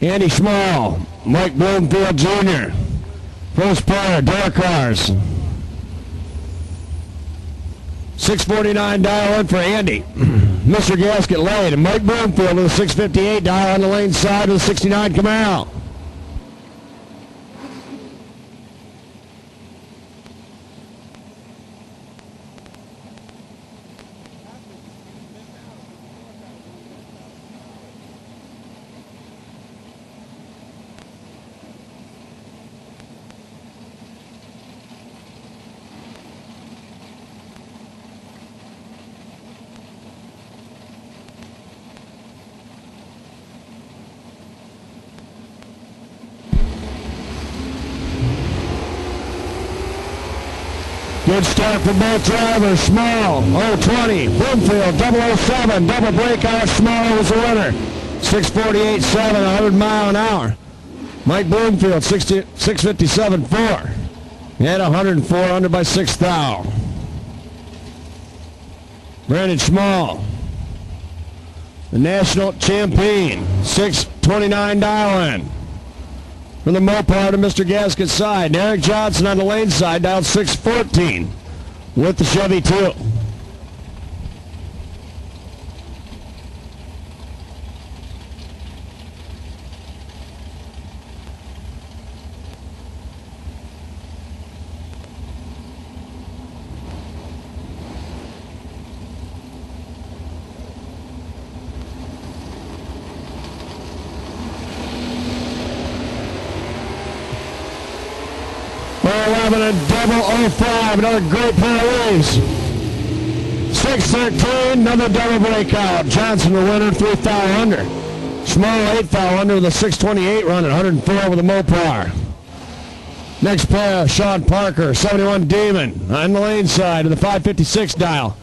Andy Small, Mike Bloomfield Jr. First pair, dark cars. $649 dial in for Andy. Mr. Gasket Lane and Mike Bloomfield with a $658 dial on the lane side with a 69 Camaro. Good start for both drivers. Small, 020. Bloomfield, 007. Double breakout. Small was the winner. 648.7, 100 mile an hour. Mike Bloomfield, 657.4. And 104 under by 6 thou. Brandon Small, the national champion, 629 dial in. From the Mopar to Mr. Gasket's side. Eric Johnson on the lane side, dialed 614 with the Chevy 2. And 005, another great pair of wings. 613, another double breakout. Johnson the winner, 3 thou under. Small 8 thou under with a 628 run at 104 with a Mopar. Next pair, Sean Parker, 71 Demon on the lane side with a 556 dial.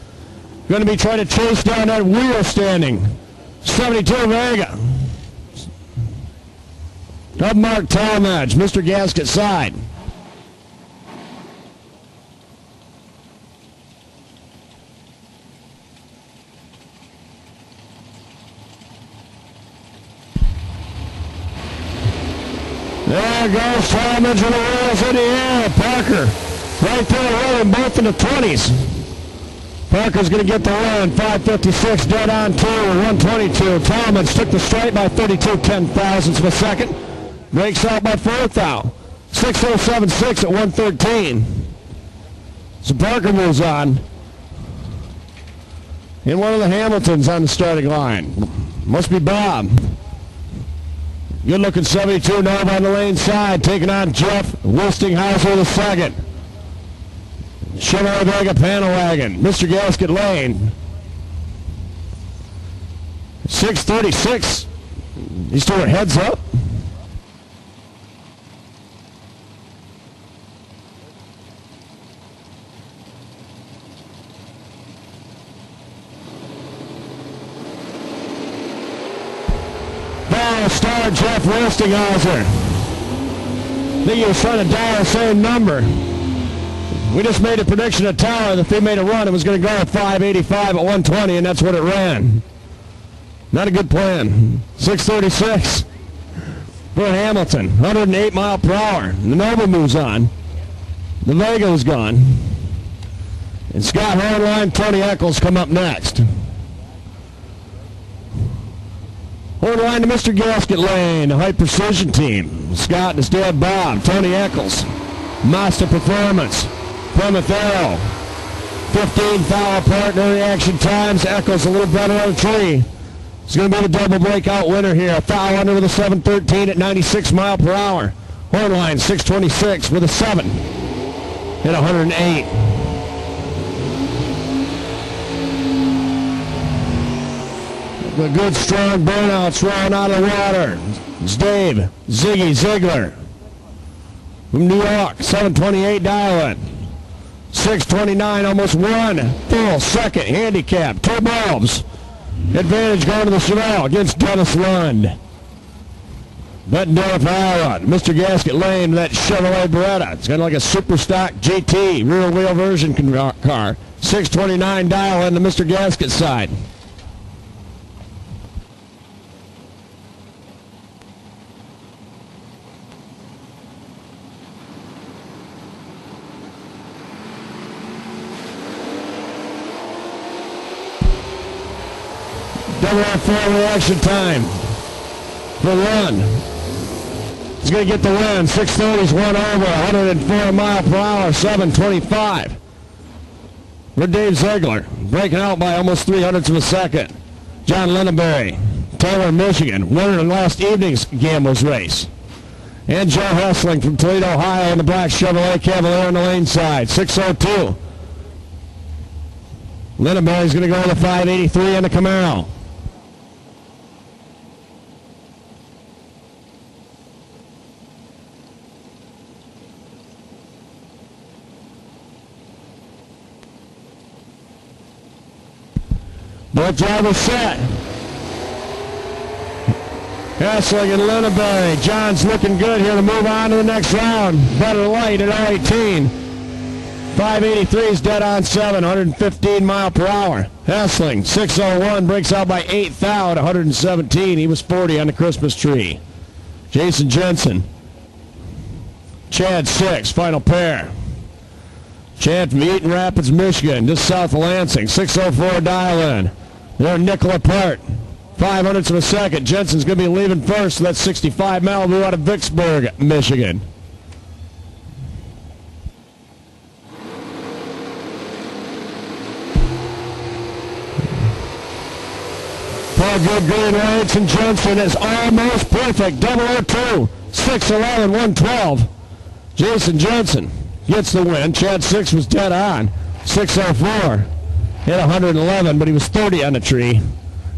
Going to be trying to chase down that wheel standing. 72 Vega. Dub Mark Talmadge, Mr. Gasket side. There goes Talmadge with the wheels in the air. Parker right there with him, both in the 20s. Parker's going to get the run. 556 dead on 2, 122. Talmadge took the straight by 32 ten-thousandths of a second. Breaks out by 4 thou. 6076 at 113. So Parker moves on. And one of the Hamiltons on the starting line. Must be Bob. Good-looking 72 now on the lane side, taking on Jeff Westinghauser with a second. Chevrolet Vega panel wagon, Mr. Gasket Lane. 636. He's doing heads up. Star Jeff Westinghauser. I think he was trying to dial the same number. We just made a prediction at Tower that if they made a run, it was going to go at 585 at 120, and that's what it ran. Not a good plan. 636 for Hamilton. 108 mile per hour. The Nova moves on. The Vega's gone. And Scott Hornline, Tony Eccles come up next. Hornline to Mr. Gasket Lane, the High Precision team. Scott and his dad Bob, Tony Eccles, Mazda Performance, Plymouth Arrow. 15 foul partner reaction times. Eccles a little better on the tree. He's going to be the double breakout winner here. A foul under with a 713 at 96 mile per hour. Hornline 626 with a 7 at 108. The good strong burnouts rolling out of the water. It's Dave Ziggy Ziegler from New York, 728 dial-in. 629, almost 1 full second handicap. 2 bulbs. Advantage going to the Chevelle against Dennis Lund. Bettendorf, Iowa. Mr. Gasket Lane, that Chevrolet Beretta. It's got like a super stock GT rear wheel version car. 629 dial-in to Mr. Gasket side. 004 reaction time for one. He's going to get the win. 630's one over, 104 mile per hour, 725. For Dave Ziegler, breaking out by almost 300ths of a second. John Lindenberry, Taylor, Michigan, winner in last evening's Gambles race. And Joe Hessling from Toledo, Ohio, in the black Chevrolet Cavalier on the lane side, 602. Lindenberry's going to go with a 583 on the Camaro. Both drivers set. Hessling and Lindenberry. John's looking good here to move on to the next round. Better light at 018. 583 is dead on 7, 115 mile per hour. Hessling, 601, breaks out by 8 thou at 117. He was 40 on the Christmas tree. Jason Jensen. Chad 6, final pair. Chad from Eaton Rapids, Michigan, just south of Lansing. 604 dial-in. They're nickel apart. 500ths of a second. Jensen's going to be leaving first. So that's 65 Malibu out of Vicksburg, Michigan. Four good green lights, and Jensen is almost perfect. 002, 611, 112. Jason Jensen gets the win. Chad 6 was dead on. 604. Hit 111, but he was 30 on the tree.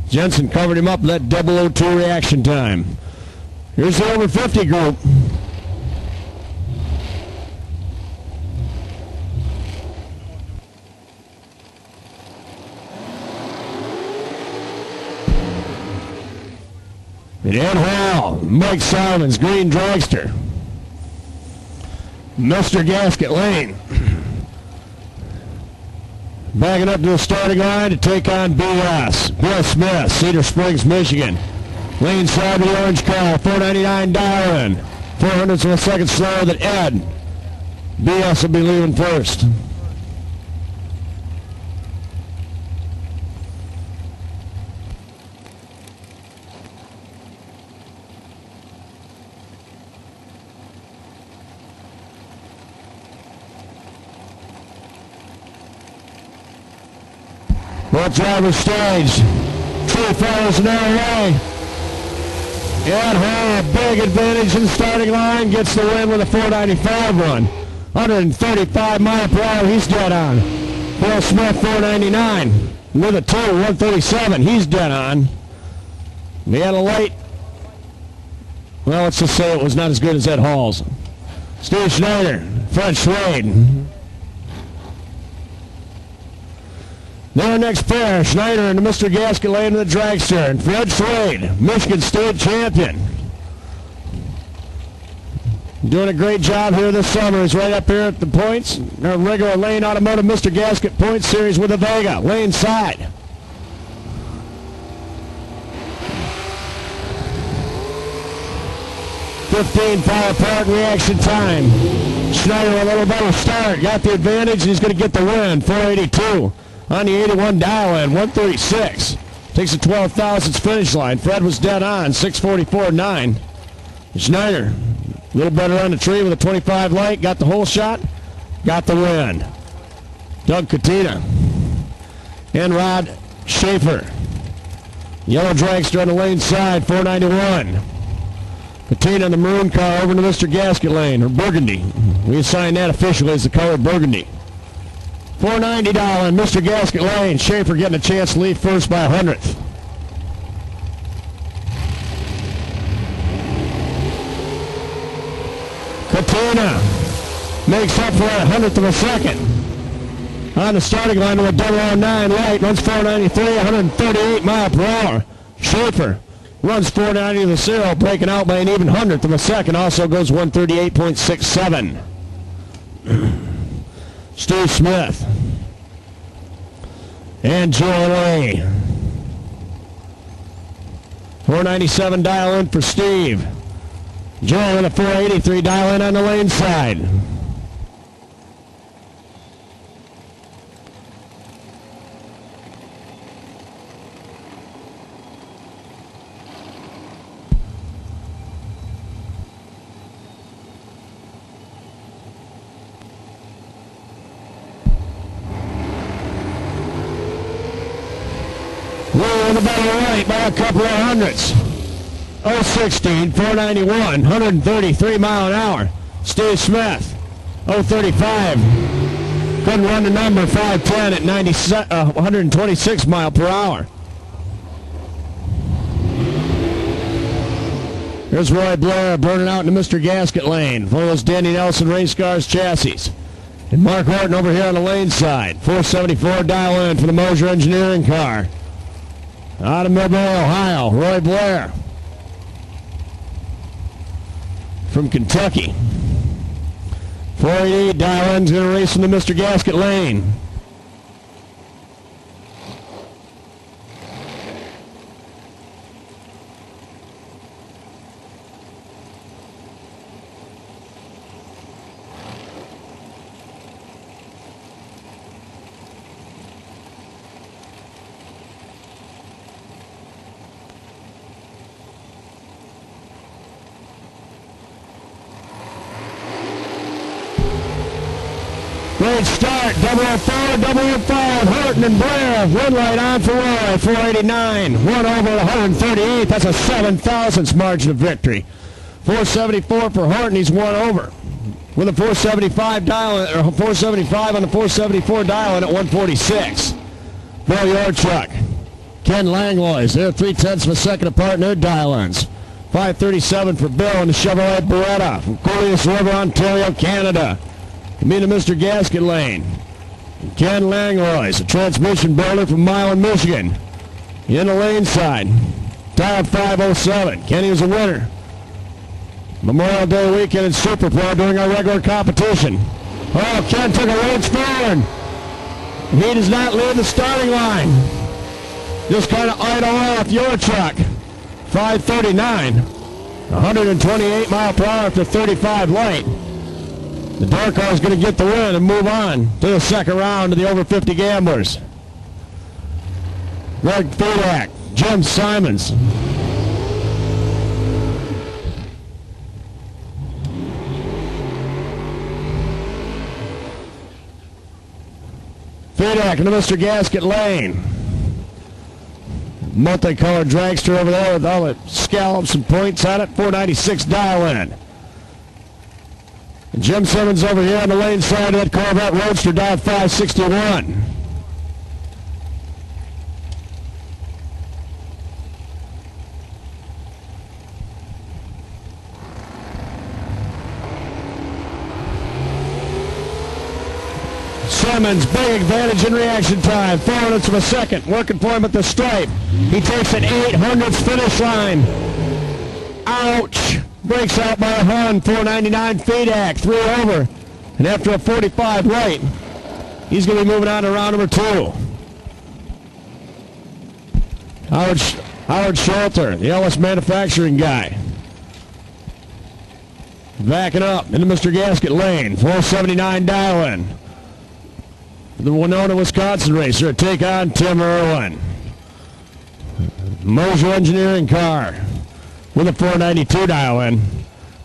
Jensen covered him up with that 002 reaction time. Here's the over 50 group. Ed Hall, Mike Simons, green dragster. Mr. Gasket Lane. Backing up to the starting line to take on BS. Bill Smith, Cedar Springs, Michigan. Lane side of the orange car, 499 dial-in. 400ths of a second slower than Ed. BS will be leaving first. Both drivers staged. True fires an hour away. Ed Hall, big advantage in the starting line, gets the win with a 495 run. 135 mile per hour, he's dead on. Bill Smith, 499. With a 2, 137, he's dead on. He had a light. Well, let's just say it was not as good as Ed Hall's. Steve Schneider, Fred Schwade. Their next pair, Schneider and Mr. Gasket Lane in the dragster, and Fred Schwade, Michigan State champion. Doing a great job here this summer. He's right up here at the points. Our regular Lane Automotive Mr. Gasket Points Series with a Vega. Lane side. $15 apart reaction time. Schneider a little better start. Got the advantage, and he's going to get the win. 482. On the 81 dial-in, 136. Takes a 12 thousandths finish line. Fred was dead on, 644.9. Schneider, a little better on the tree with a 25 light. Got the hole shot, got the win. Doug Katina and Rod Schaefer. Yellow dragster on the lane side, 491. Katina in the maroon car over to Mr. Gasket Lane, or Burgundy. We assigned that officially as the color Burgundy. $490 in Mr. Gasket Lane. Schaefer getting a chance to lead first by 100th. Katina makes up for a 100th of a second. On the starting line with a 009 light. Runs 493, 138 mile per hour. Schaefer runs 490 to the 0, breaking out by an even 100th of a second. Also goes 138.67. Steve Smith and Joe Lee. 497 dial in for Steve. Joe with a 483 dial in on the lane side. We're in the battle right by a couple of hundreds. 016, 491, 133 mile an hour. Steve Smith, 035. Couldn't run the number 510 at 126 mile per hour. Here's Roy Blair burning out in the Mr. Gasket lane. One of those Danny Nelson race cars chassis. And Mark Horton over here on the lane side. 474 dial in for the Mosier Engineering car. Out of Millbrae, Ohio, Roy Blair. From Kentucky. 488 dial in's going to race in the Mr. Gasket lane. Great start, 004, 005, Horton and Blair, one light on for Roy, 489, one over 138, that's a 7 thousandths margin of victory. 474 for Horton, he's one over. With a 475 dial, or 475 on the 474 dial in at 146. Bill Yorchuk, Ken Langlois, they're 0.3 of a second apart in their dial-ins. 537 for Bill in the Chevrolet Beretta from Cooley's River, Ontario, Canada. Meet the Mr. Gasket lane. Ken Langlois, a transmission builder from Milan, Michigan. In the lane side. Dial 507. Kenny was a winner. Memorial Day weekend in Super Pro during our regular competition. Oh, Ken took a range forward. He does not leave the starting line. Just kind of idle off Yorchuk. 539. 128 mile per hour after 35 light. The dark car is going to get the win and move on to the second round to the over 50 gamblers. Greg Fedak, Jim Simons. Fedak in the Mr. Gasket lane. Multicolored dragster over there with all the scallops and points on it. 496 dial in. Jim Simmons over here on the lane side of that Corvette Roadster, dial 561. Simmons, big advantage in reaction time. 400ths of a second, working for him at the stripe. He takes an 800th finish line. Ouch! Breaks out by a Hun, 499 Fedak, 3 over. And after a 45 light, he's going to be moving on to round number 2. Howard Schulter, the Ellis manufacturing guy. Backing up into Mr. Gasket lane, 479 dial in. The Winona, Wisconsin racer, take on Tim Irwin. Mosier Engineering car with a 492 dial in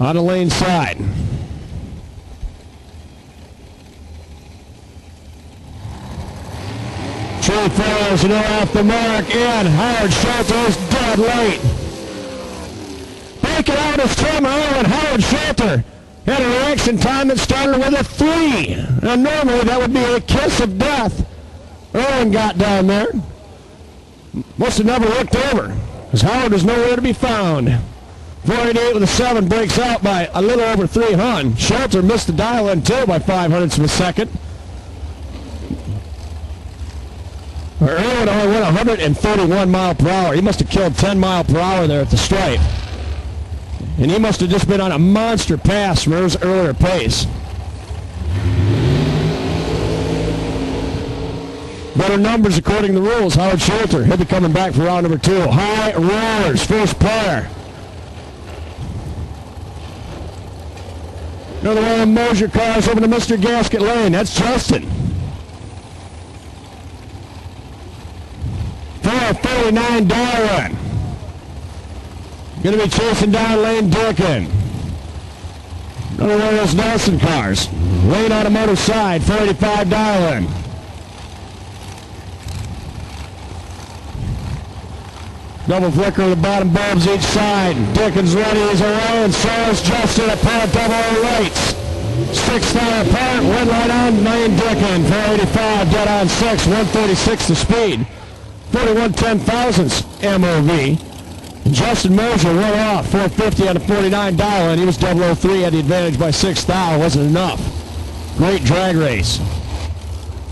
on the lane side. Tree fails and off the mark, and Howard Schulter is dead late. Breaking out is Tim Irwin. Howard Schulter had a reaction time that started with a 3. Now normally that would be a kiss of death. Irwin got down there. Must have never looked over, because Howard was nowhere to be found. 488 with a 7 breaks out by a little over 3 Hun. Schulter missed the dial in too by 0.05 of a second. Irwin only went 131 mile per hour. He must have killed 10 mile per hour there at the stripe. And he must have just been on a monster pass from his earlier pace. Better numbers according to the rules. Howard Schulter, he'll be coming back for round number 2. High rollers, first pair. Another one of the Mosier cars over to Mr. Gasket lane. That's Justin. 449 Darwin. Going to be chasing down Lane Durkin. Another one of those Nelson cars. Lane Automotive side, 485 dial in. Double flicker of the bottom bulbs each side. Dickens ready as away, and so is Justin. A pair of double lights. 6th hour apart. Win right on Lane Dickens. 485 dead on 6. 136 the speed. 41 thousandths MOV. And Justin Mosier went off. 450 on a 49 dial, and he was 003. Had the advantage by 6 thou. Wasn't enough. Great drag race.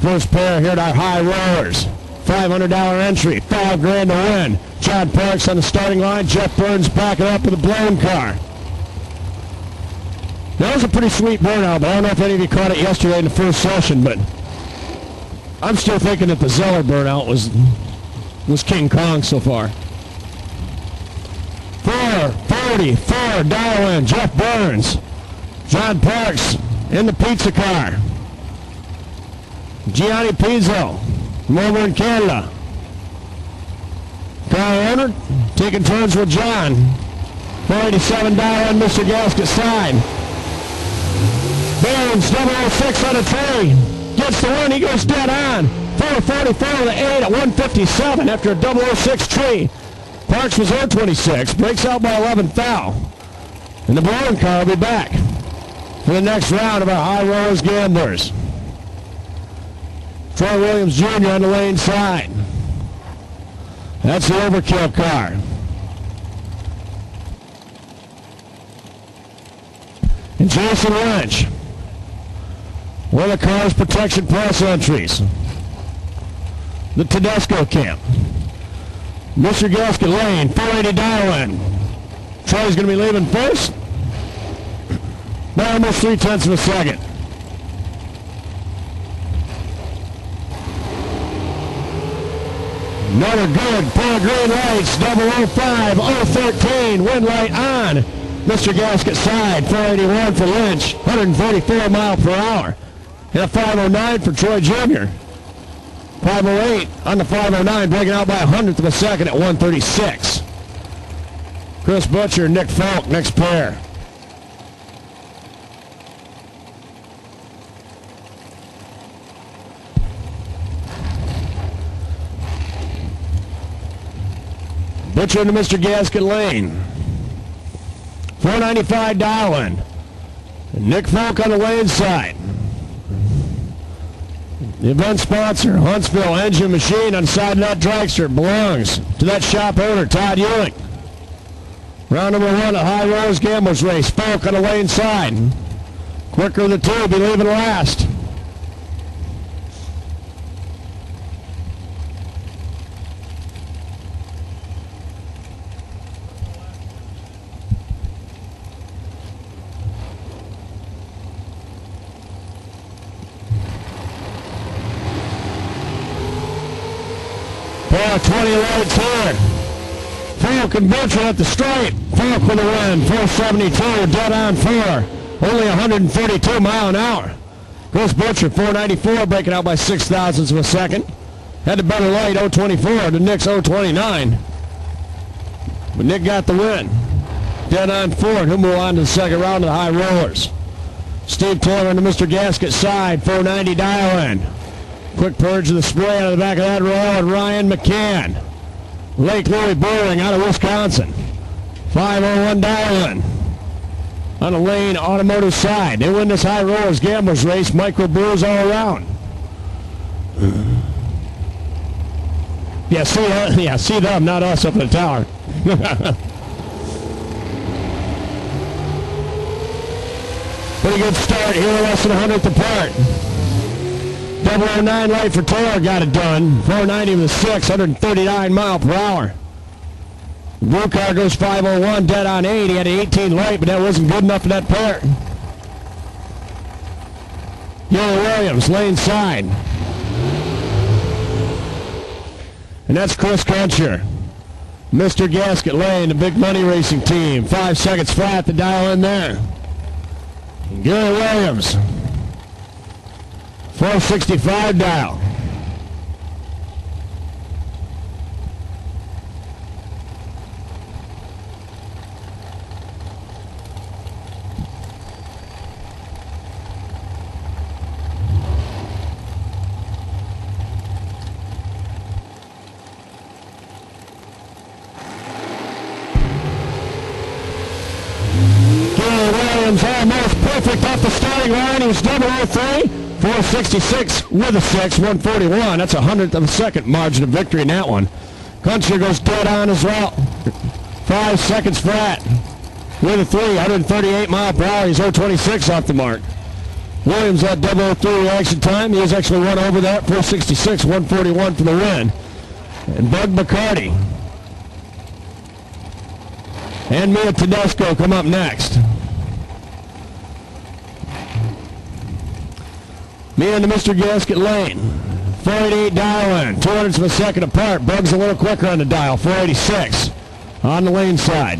First pair here at our high rollers. $500 entry, $5,000 to win. John Parks on the starting line. Jeff Burns backing up with a blown car. That was a pretty sweet burnout, but I don't know if any of you caught it yesterday in the first session, but I'm still thinking that the Zeller burnout was King Kong so far. 444 dial in. Jeff Burns. John Parks in the pizza car. Gianni Pizzo from over in Canada. Car owner taking turns with John. 487 dial on Mr. Gasket side. Burns 006 on a tree. Gets the win. He goes dead on. 444 to 8 at 157 after a 006 tree. Parks was 026. Breaks out by 11 thou. And the balloon car will be back for the next round of our High Rollers Gamblers. Troy Williams Jr. on the lane side. That's the overkill car. And Jason Lynch. One of the car's protection plus entries. The Tedesco camp. Mr. Gasket Lane, 480 dial in. Troy's going to be leaving first by almost 0.3 of a second. Another good pair of green lights, 005, 013, wind light on. Mr. Gasket side, 481 for Lynch, 144 mile per hour. And a 509 for Troy Jr. 508 on the 509, breaking out by 100th of a second at 136. Chris Butcher, Nick Falk, next pair. Butcher into Mr. Gasket Lane. 495 dial in. Nick Falk on the lane side. The event sponsor, Huntsville Engine Machine on the side of that dragster, belongs to that shop owner, Todd Ewing. Round number 1 of High Rollers Gamblers race. Falk on the lane side. Quicker of the two, be leaving last. Pair of 20 lights here. Falk and Butcher at the stripe. Falk with a win. 472, dead on 4. Only 132 mile an hour. Chris Butcher, 494, breaking out by 6 thousandths of a second. Had the better light, 024 to Nick's 029. But Nick got the win. Dead on 4, and he'll move on to the second round of the High Rollers. Steve Taylor into Mr. Gasket's side, 490 dial in. Quick purge of the spray out of the back of that roll, and Ryan McCann. Lake Louis Boring out of Wisconsin. 501 dial in. On the Lane Automotive side. They win this High Rollers Gamblers race. Micro Brewers all around. Yeah, see them, not us up in the tower. Pretty good start here, less than 100th apart. 009 light for Taylor got it done. 490 with a 6, 139 mile per hour. Blue car goes 501, dead on 8. He had an 18 light, but that wasn't good enough for that pair. Yellow Williams, lane side. And that's Chris Cruncher. Mr. Gasket Lane, the big money racing team. 5 seconds flat to dial in there. Gary Williams. 465 dial. Williams almost perfect off the starting line. He was 003, 466 with a 6, 141. That's a hundredth of a second margin of victory in that one. Kunstler goes dead on as well. 5 seconds flat with a 3, 138 mile per hour. He's 026 off the mark. Williams at 003 reaction time. He was actually one over that, 466, 141 for the win. And Bug McCarty and Mia Tedesco come up next. Mia and the Mr. Gasket Lane. 488 dial in, 200ths of a second apart. Bug's a little quicker on the dial, 486 on the lane side.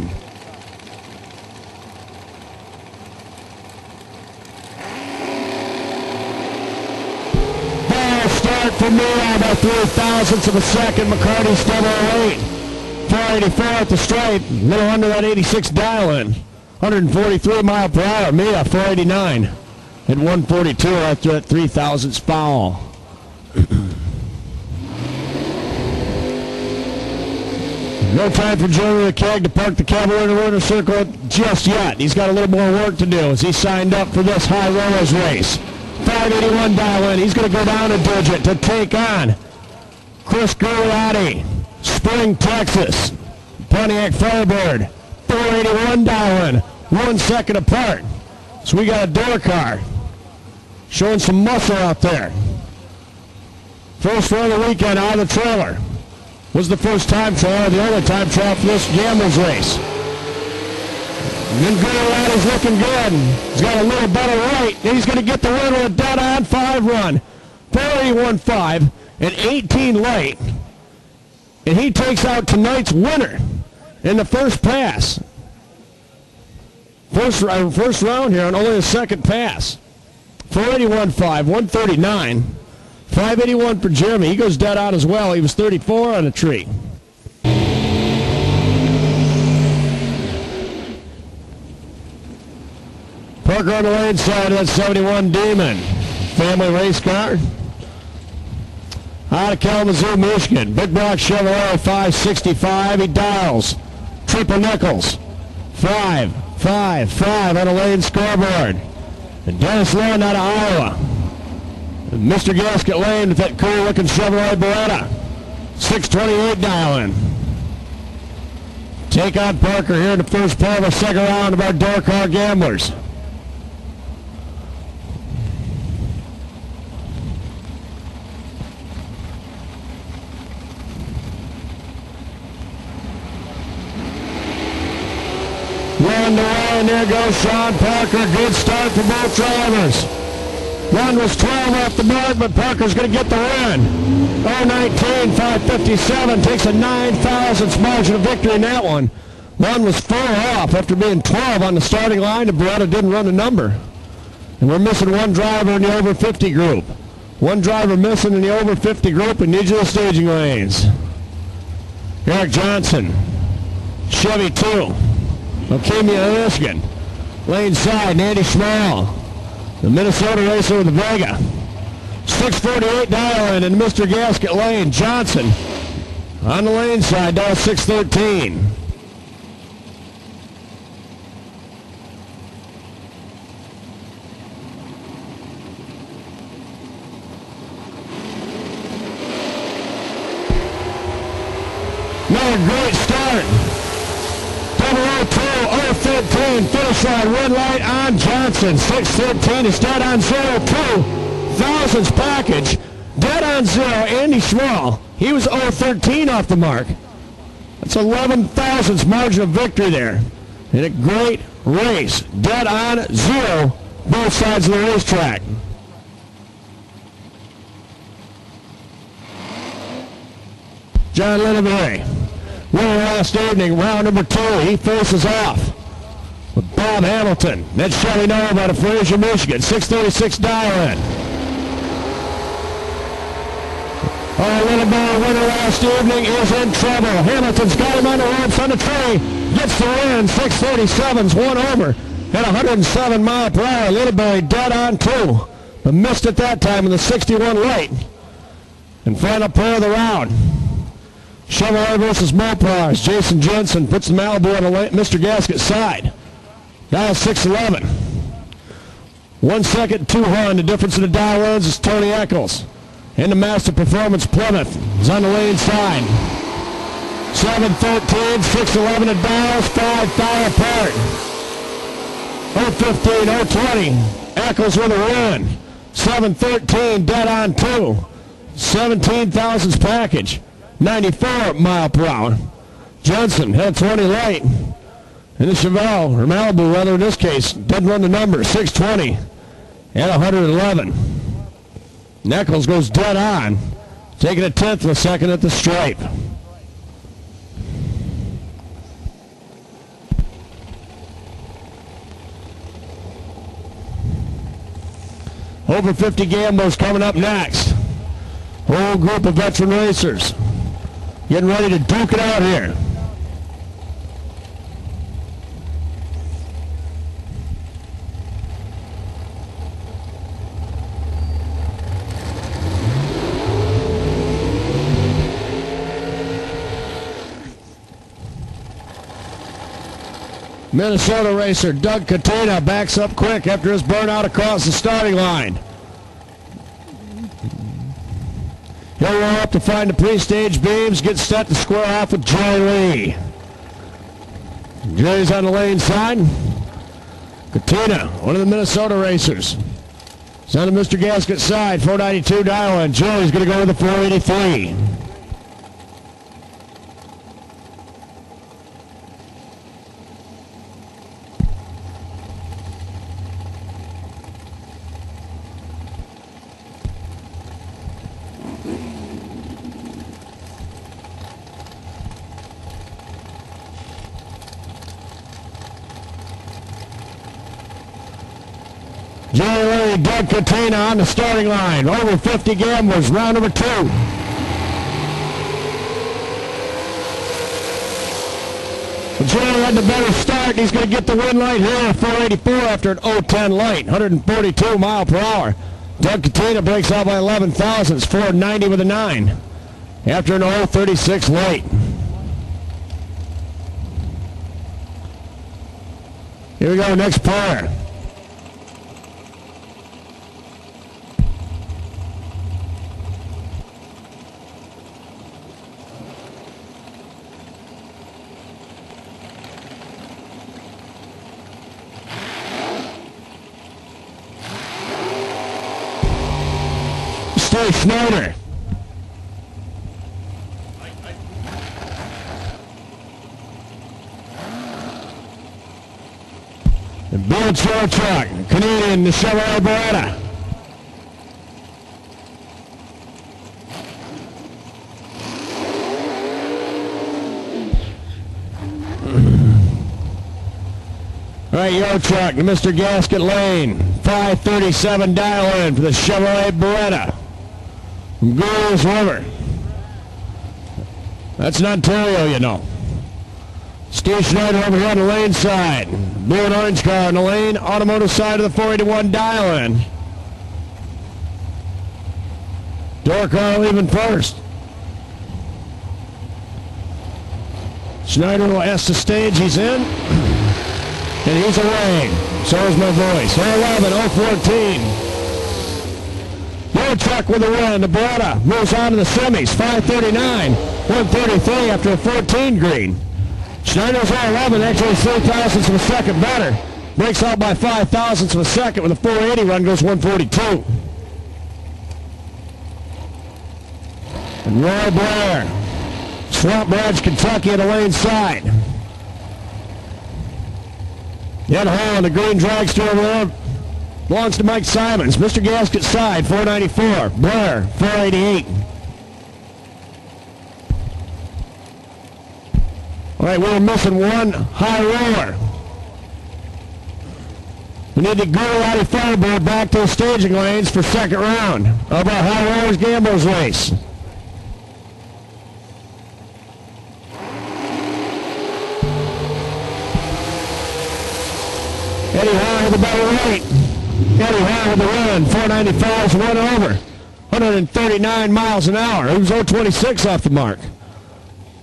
Start for Mia by 3,000ths of a second. McCarty's 008. 484 at the stripe. A little under that 86 dial in. 143 mile per hour. Mia 489 at 142 after that 3,000ths foul. No time for Jeremy McKeag to park the Cavalier in the winner's circle just yet. He's got a little more work to do as he signed up for this high rollers race. 581 dial in. He's going to go down a digit to take on Chris Gigliotti, Spring, Texas. Pontiac Firebird. 481 dial in. 1 second apart. So we got a door car showing some muscle out there. First run of the weekend out of the trailer. Was the first time trial, the only time trial for this Gamblers race. And then Gigliotti's looking good. He's got a little better right. And he's going to get the win with a dead-on 5 run. 481.5 and 18 late. And he takes out tonight's winner in the first pass. First round here on only a second pass. 481.5, 139. 581 for Jeremy. He goes dead out as well. He was 34 on the tree. Parker on the lane side of that 71 Demon. Family race car. Out of Kalamazoo, Michigan. Big Block Chevrolet 565. He dials. Triple nickels. 5, 5, 5 on a lane scoreboard. And Dennis Lund out of Iowa. And Mr. Gasket Lane with that cool-looking Chevrolet Beretta. 628 dial-in. Take on Parker here in the first part of the second round of our door car gamblers. One to one, there goes Sean Parker. Good start for both drivers. One was 12 off the mark, but Parker's going to get the win. 019, 557, takes a 9,000ths margin of victory in that one. One was 4 off after being 12 on the starting line, and Beretta didn't run the number. And we're missing one driver in the over 50 group. One driver missing in the over 50 group in digital staging lanes. Eric Johnson, Chevy 2. Okemia, Michigan. Lane side, Andy Schmall. The Minnesota racer with the Vega. 648 dial-in in Mr. Gasket Lane. Johnson on the lane side, dial 613. Another great start. 002, 013, finish line, red light on Johnson. 613 to start on 0.2 package. Dead on 0, Andy Schmall. He was 013 off the mark. That's 11,000ths margin of victory there. In a great race. Dead on 0, both sides of the racetrack. John Linneberry. Winner last evening, round number 2, he faces off with Bob Hamilton. That's Chevy Nova out of Fraser, Michigan. 636 dial-in. Linneberry, winner last evening, is in trouble. Hamilton's got him on the ropes on the tree. Gets the win. 637's one over at 107 mile per hour. Linneberry dead on 2, but missed it that time in the 61 late. And final pair of the round. Chevrolet versus Mopars. Jason Jensen puts the Malibu on the Mr. Gasket side. Dial 611. 1 second, 200. The difference in the dial ends is Tony Eccles. In the Master Performance Plymouth is on the lane side. 7:13, 6:11 to dials, 5 foul apart. 0:15, 0:20. Eccles with a run. 7:13, dead on 2. 17 thousandths package. 94 mile per hour. Johnson had 20 light. And the Chevelle, or Malibu rather in this case, didn't run the number. 6:20 at 111. Eccles goes dead on, taking a 10th of a second at the stripe. Over 50 gamblers coming up next. Whole group of veteran racers getting ready to duke it out here. Minnesota racer Doug Katina backs up quick after his burnout across the starting line. He'll roll up to find the pre-stage beams, get set to square off with Joy Lee. Joy's on the lane side. Katina, one of the Minnesota racers. It's on the Mr. Gasket side, 492 dial, and Joy's going to go with the 483. Joey Doug Katina on the starting line. Over 50 gamblers, round number 2. Joey had the better start. He's going to get the win light here at 484 after an 010 light, 142 mile per hour. Doug Katina breaks out by 11 thousandths, 490 with a 9 after an 036 light. Here we go, next pair. Steve Schneider. The Bill Truck, Canadian, the Chevrolet Beretta. All right, Yo Truck, the Mr. Gasket Lane. 537 dial in for the Chevrolet Beretta. From Goulds River. That's in Ontario, you know. Steve Schneider over here on the lane side. Blue and orange car on the lane. Automotive side of the 481 dial-in. Door car leaving first. Schneider will ask the stage. He's in. And he's away. So is my voice. 011, 014. Yo Truck with a win. The Beretta moves on to the semis. 539, 133 after a 14 green. Schneider's 011, actually 3 thousandths of a second better. Breaks out by 5 thousandths of a second with a 480 run, goes 142. And Roy Blair, Swamp Branch, Kentucky, on the lane side. Ed Hall on the green dragster over there belongs to Mike Simons. Mr. Gasket side, 494. Blair, 488. All right, we were missing one high roller. We need the Gujarati Firebird back to the staging lanes for second round of our high rollers gamblers race. Eddie High with the better rate. Eddie High with the run, 495's run over. 139 miles an hour. He was 026 off the mark.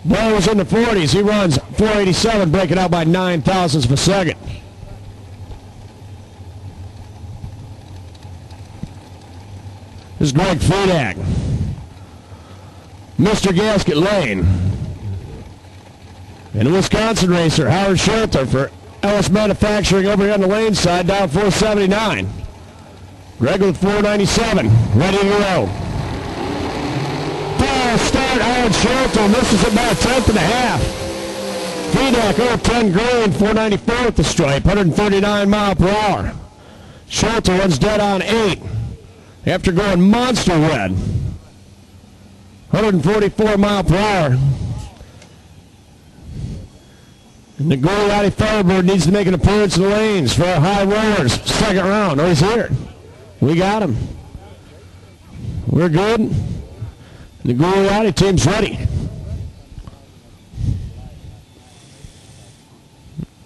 Blair was in the 40s. He runs 487, breaking out by 9 thousandths of a second. This is Greg Fedak. Mr. Gasket Lane. And a Wisconsin racer, Howard Shelter for Ellis Manufacturing over here on the lane side, down 479. Greg with 497, ready to go. Ball start, Howard Shelter, misses it by a tenth and a half. Fedak over 10 green, 494 at the stripe, 139 mile per hour. Shelter runs dead on 8 after going monster red. 144 mile per hour. And the Goliath Firebird needs to make an appearance in the lanes for our high rollers. Second round. Oh, he's here. We got him. We're good. The Goliath team's ready.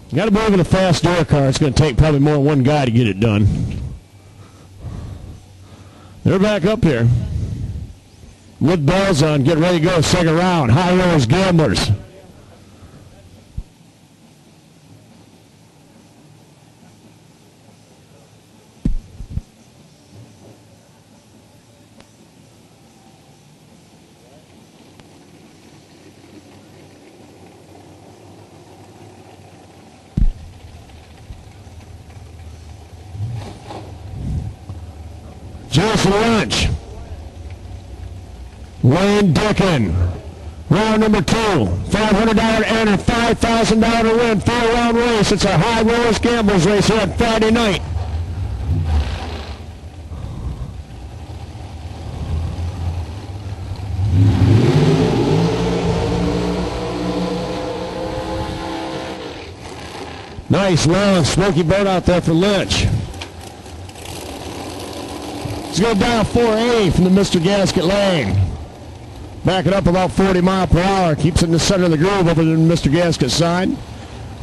You got to believe in a fast door car. It's going to take probably more than one guy to get it done. They're back up here. With bells on, get ready to go. Second round. High rollers, gamblers. Jason Lynch. Wayne Dickin. Round number 2. $500 enter, $5,000 win. 4-round race. It's a high rollers gamblers race here on Friday night. Nice long smoky boat out there for Lynch. He's going down 480 from the Mr. Gasket Lane. Backing up about 40 mile per hour. Keeps it in the center of the groove over to the Mr. Gasket side.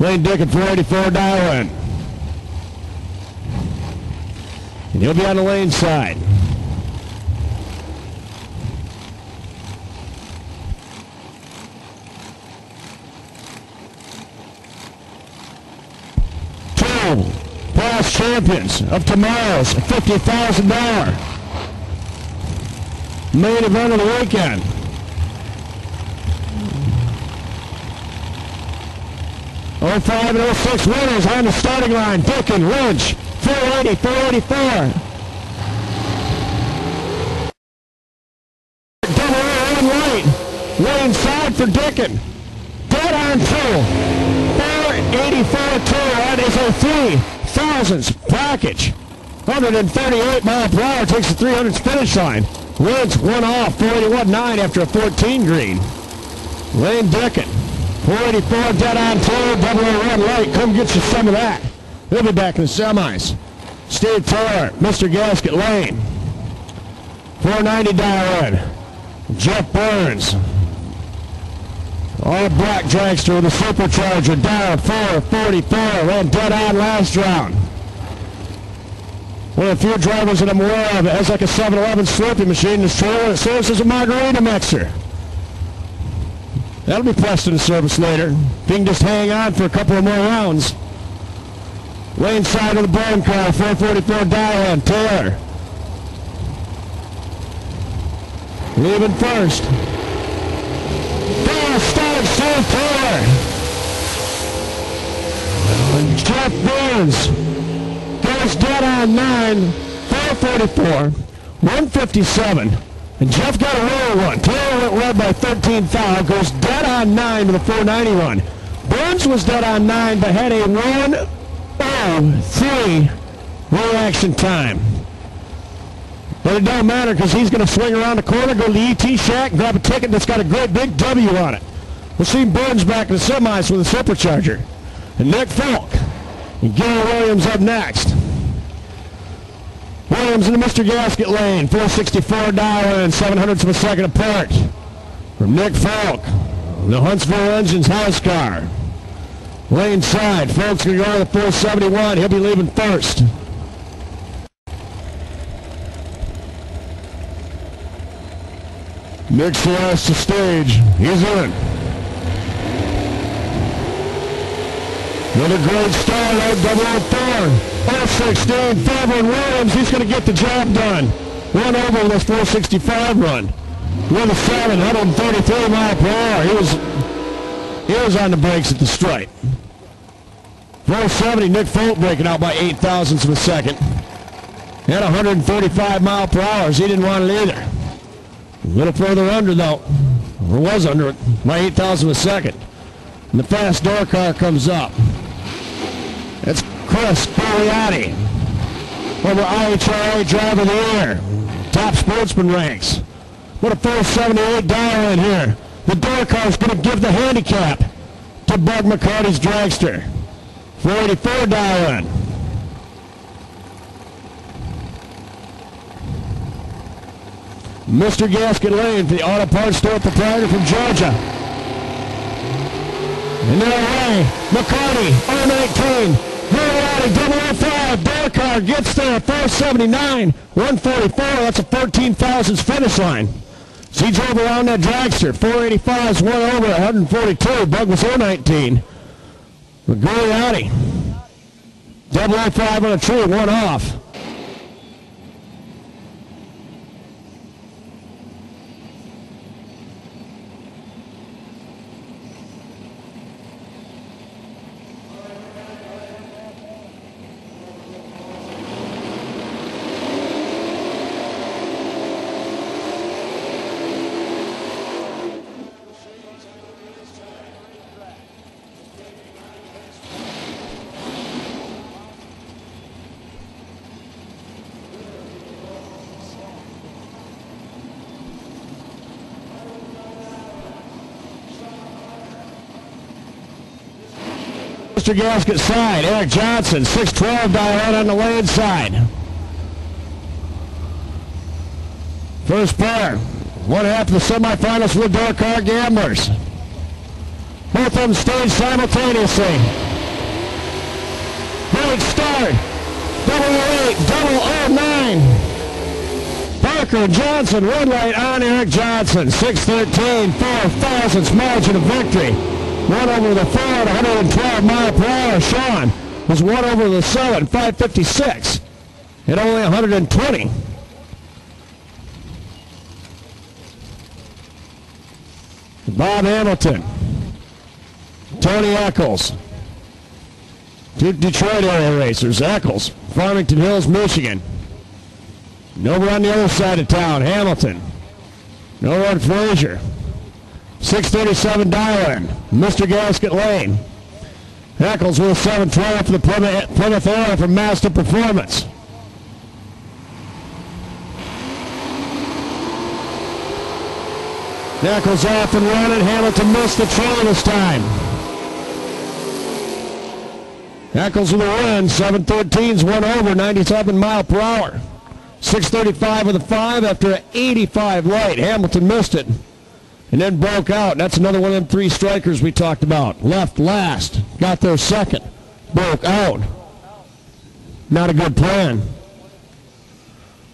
Wayne Dickin 484 dial in. And he'll be on the lane side. Past champions of tomorrow's $50,000 main event of the weekend. Oh 05 and 06 winners on the starting line. Dickin, Lynch, 480, 484. Double A on right. Lane side for Dickin. Dead on 2. 484 2. That is a 3,000s package. 138 mile per hour takes the 300s finish line. Wins one off, 481.9 after a 14 green. Lane Dickin, 484 dead on 2, double A red light. Come get you some of that. He'll be back in the semis. Steve Taylor, Mr. Gasket Lane, 490 dial in. Jeff Burns, all black dragster with a supercharger down 444, ran dead on last round. One of the few drivers that I'm aware of that has like a 7-Eleven Slurpee machine in his trailer that serves as a margarita mixer. That'll be pressed into service later. If you can just hang on for a couple of more rounds. Lane side of the burn car, 444 dial in, Taylor. Leaving first. Start Steve Taylor. And Jeff Burns goes dead on 9, 444, 157. And Jeff got a roll one. Taylor went red by 13 foul, goes dead on 9 to the 490 run. Burns was dead on 9, but had a 1:03 reaction time. But it don't matter because he's going to swing around the corner, go to the ET shack, grab a ticket that's got a great big W on it. We'll see Burns back in the semis with a supercharger. And Nick Falk and Gary Williams up next. Williams in the Mr. Gasket Lane, 464 dial in, 700ths of a second apart. From Nick Falk, the Huntsville Engines house car. Lane side, Falk's going to go to the 471. He'll be leaving first. Nick Celeste to stage. He's in. Another great start, 004. 016, Faber Williams. He's going to get the job done. One over in this 465 run. With a 7, 133 mile per hour. He was on the brakes at the stripe. 470, Nick Folk breaking out by 8 thousandths of a second. At 135 mile per hour. He didn't want it either. A little further under though. Or was under it by 8 thousandths of a second. And the fast door car comes up. It's Chris Coriati. Over IHRA Driver of the Year. Top sportsman ranks. What a 478 dial in here. The door car is going to give the handicap to Bug McCarty's dragster. 484 dial in. Mr. Gasket Lane for the auto parts store proprietor from Georgia. And they're away. McCarty, 019. Coriati, 005. Door car gets there. 479. 144. That's a 14 thousandths finish line. So he drove around that dragster. 485 is 1 over 142. Bug was 019. But Coriati, 005 on a tree, 1 off. Mr. Gasket side, Eric Johnson, 612 dial on the lane side. First pair, one half of the semifinals for the door car gamblers. Both of them staged simultaneously. Great start, 008, 009. Parker and Johnson, red light on Eric Johnson, 613, 4 thousandths margin of victory. 1 over the 4 at 112 mile per hour. Sean was 1 over the 7, 556 at only 120. Bob Hamilton, Tony Eccles, two Detroit area racers. Eccles, Farmington Hills, Michigan. Over on the other side of town, Hamilton. Over on Frazier. 637 dial-in, Mr. Gasket Lane. Eccles with a 712 for the Plymouth Arrow from Master Performance. Eccles off and running. Hamilton missed the trail this time. Eccles with a win. 713's 1 over, 97 mile per hour. 635 with a 5 after an 85 light. Hamilton missed it and then broke out. That's another one of them 3 strikers we talked about. Left last, got there second, broke out. Not a good plan.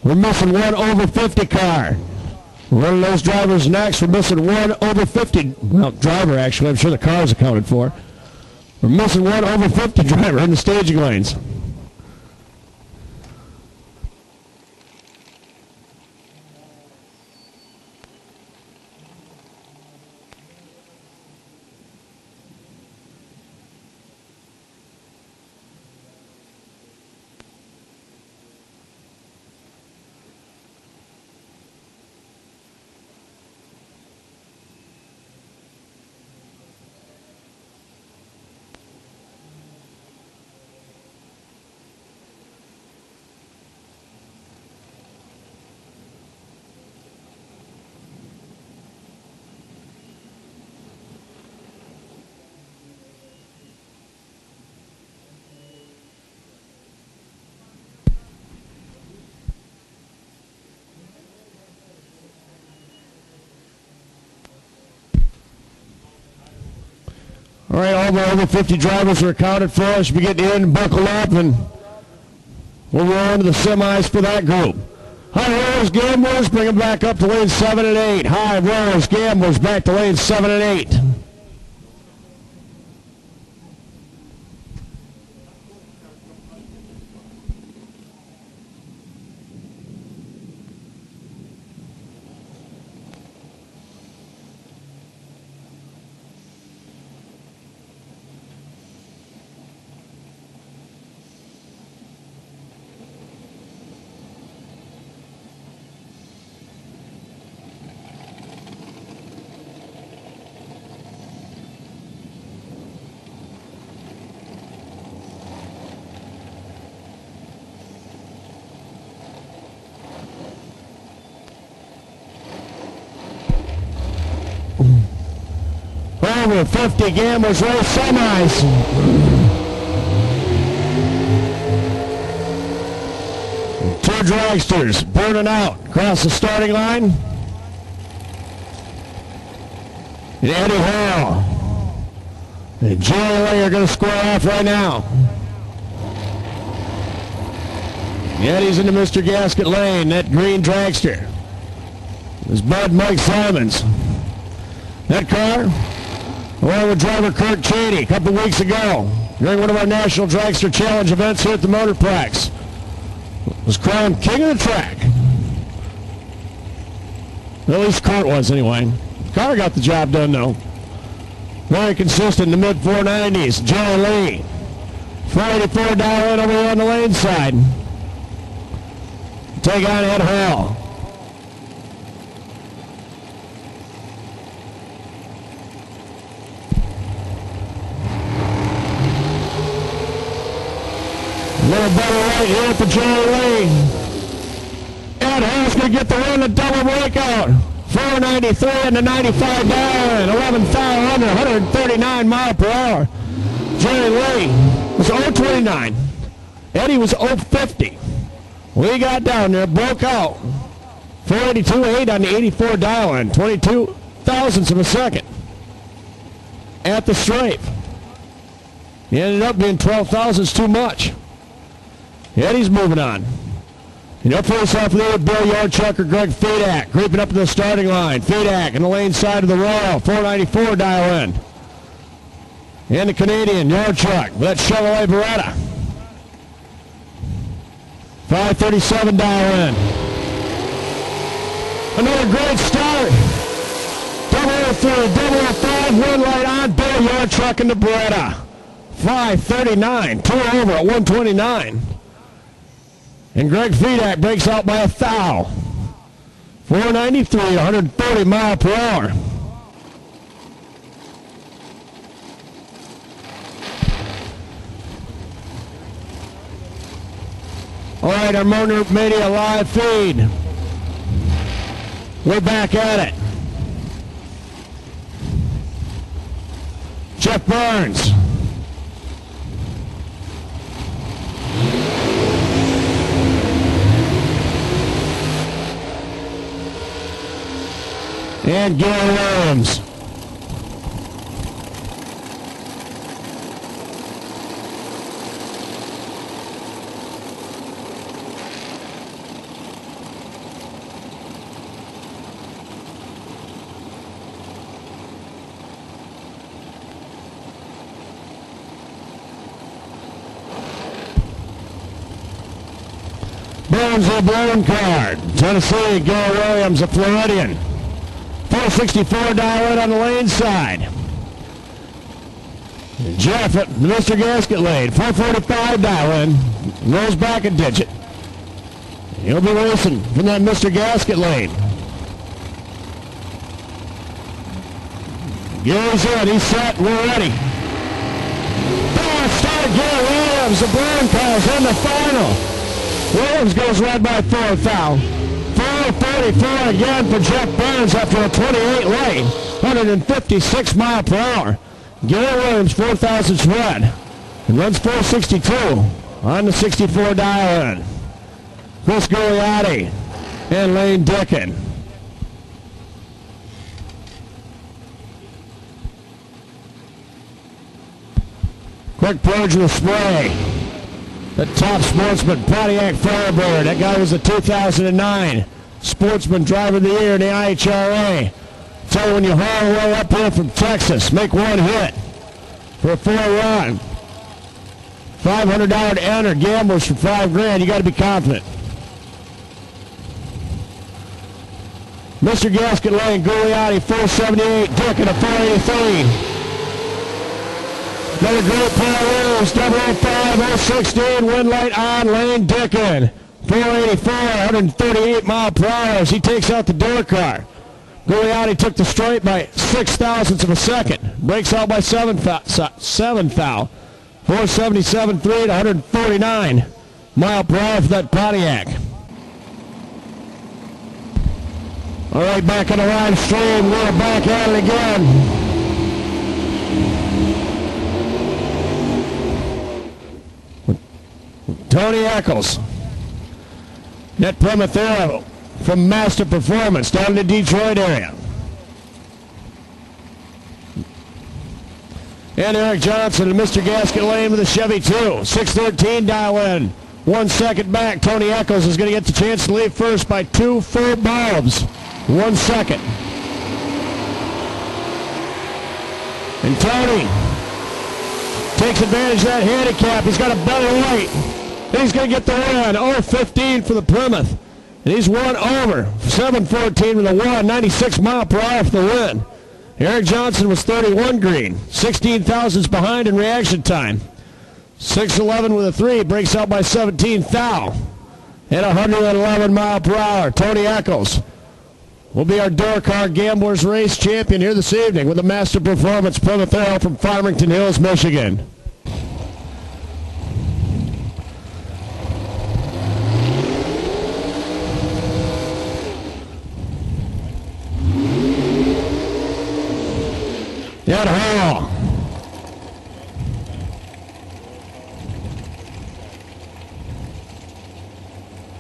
We're missing 1 over 50 car. One of those drivers next. We're missing 1 over 50. Well, driver actually. I'm sure the car is accounted for. We're missing 1 over 50 driver in the staging lanes. All right, all the over 50 drivers are accounted for. I should be getting in, buckle up, and we'll roll into the semis for that group. High Rollers Gamblers, bring them back up to lane 7 and 8. High Rollers Gamblers back to lane 7 and 8. over 50 gamblers race semis. Two dragsters burning out across the starting line. And Eddie Hall and Joey Lee are going to square off right now. Eddie's into Mr. Gasket Lane, that green dragster. There's Bud Mike Simons. That car, along with driver Kirk Cheney a couple weeks ago during one of our National Dragster Challenge events here at the Motorplex, was crowned king of the track. At least Kurt was anyway. Car got the job done though. Very consistent in the mid 490s. Joey Lee, 484 dial in over on the lane side. Take on Ed Hall. A little better right here for Joey Lee. Ed Hall's going to get the run, the double breakout. 493 and the 95 down, 11,000 under, 139 mile per hour. Joey Lee was 029. Eddie was 050. We got down there, broke out. 482.8 on the 84 dial in, 22 thousandths of a second at the stripe. He ended up being 12 thousandths too much. Eddie's moving on. And he'll face off there with Bill Yarchuk or Greg Fedak, creeping up to the starting line. Fedak in the lane side of the Royal, 494 dial in. And the Canadian, Yarchuk, with that Chevrolet Beretta. 537 dial in. Another great start. 003, 005, one light on, Bill Yarchuk in the Beretta. 539, two over at 129. And Greg Fedak breaks out by 1,000. 493, 130 mile per hour. All right, our Motor Media live feed. We're back at it. Jeff Burns. And Gary Williams. Burns a blown card. Tennessee, Gary Williams, a Floridian. 464 dial in on the lane side. Jeff at Mr. Gasket Lane, 445 dial in. Rolls back a digit. He'll be racing from that Mr. Gasket Lane. Gary's in, he's set, we're ready. Fast start, Gary Williams, the blown cars in the final. Williams goes right by 4,000. 434 again for Jeff Burns after a 28 lane, 156 mile per hour. Gary Williams 4,000 spread and runs 462 on the 64 dial in. Chris Goliardi and Lane Dickin. Quick purge with spray. The top sportsman, Pontiac Firebird. That guy was the 2009 Sportsman Driver of the Year in the IHRA. Tell you, when you haul away up here from Texas, make one hit for a 4-run. $500 to enter, gamblers for $5,000. You got to be confident. Mr. Gasket Lane, Goliardi, 478, Dick at a 483. Another great pair of wheels, 005, 016, wind light on, Lane Dickin. 484, 138 mile per hour. He takes out the door car. Goliardi took the straight by 6 thousandths of a second. Breaks out by 7 thou. 477.3 to 149 mile per hour for that Pontiac. All right, back on the live stream. We're back at it again. Tony Eccles. That Plymouth Arrow from Master Performance down in the Detroit area. And Eric Johnson and Mr. Gasket Lane with a Chevy 2. 613 dial in. 1 second back. Tony Eccles is going to get the chance to lead first by 2 full bulbs. 1 second. And Tony takes advantage of that handicap. He's got a better weight. And he's going to get the win. 0-15 for the Plymouth. And he's won over. 7-14 with a 196 mile per hour for the win. Eric Johnson was 31 green. 16 thousandths behind in reaction time. 6-11 with a 3. Breaks out by 17 thou. At 111 mile per hour. Tony Eccles will be our door car gamblers race champion here this evening with a Master Performance Plymouth Arrow from Farmington Hills, Michigan. Ed Hall.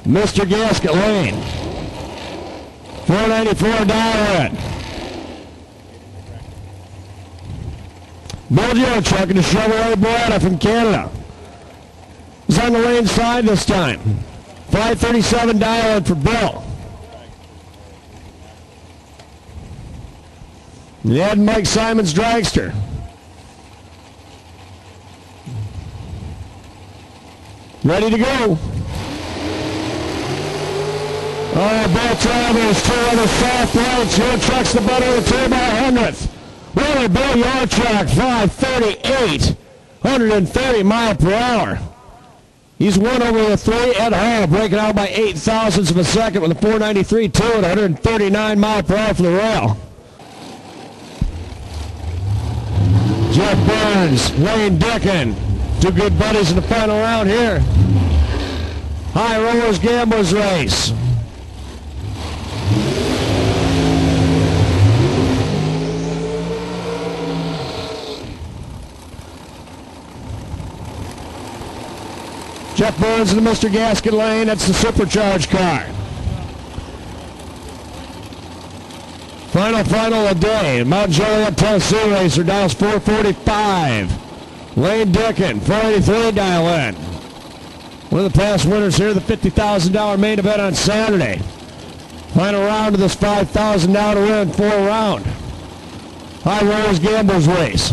Mr. Gasket Lane. 494 dial in. Bill Truck and the Chevrolet Beretta from Canada. He's on the lane side this time. 537 dial in for Bill. The Ed and Mike Simons dragster. Ready to go. Bill travels 2 other soft lights. Your truck's the better of the 2 by 100th. Really, Bill, your truck, 538, 130 mile per hour. He's won over the 3. Ed Hall breaking out by 8 thousandths of a second with a 493 2 at 139 mile per hour for the rail. Jeff Burns, Wayne Dickin, 2 good buddies in the final round here. High Rollers Gamblers race. Jeff Burns in the Mr. Gasket Lane. That's the supercharged car. Final of the day. Mount Joliet, Tennessee racer, dials 445. Wayne Dickin, 483 dial in. One of the past winners here, the $50,000 main event on Saturday. Final round of this $5,000 to win 4 round. High Rollers Gamblers race.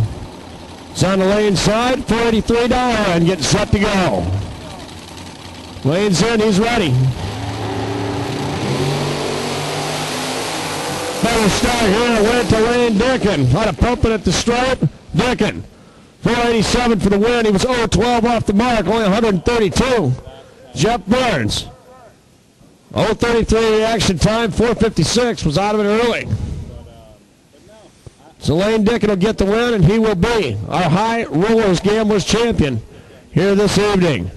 It's on the lane side, 483 dial in, getting set to go. Lane's in, he's ready. Better start here, went to Wayne Dickin. Had a pumping at the stripe. Dickin, 487 for the win. He was 0-12 off the mark, only 132. Jeff Burns, 0-33 reaction time, 456, was out of it early. So Lane Dickin will get the win, and he will be our High Rollers Gamblers champion here this evening.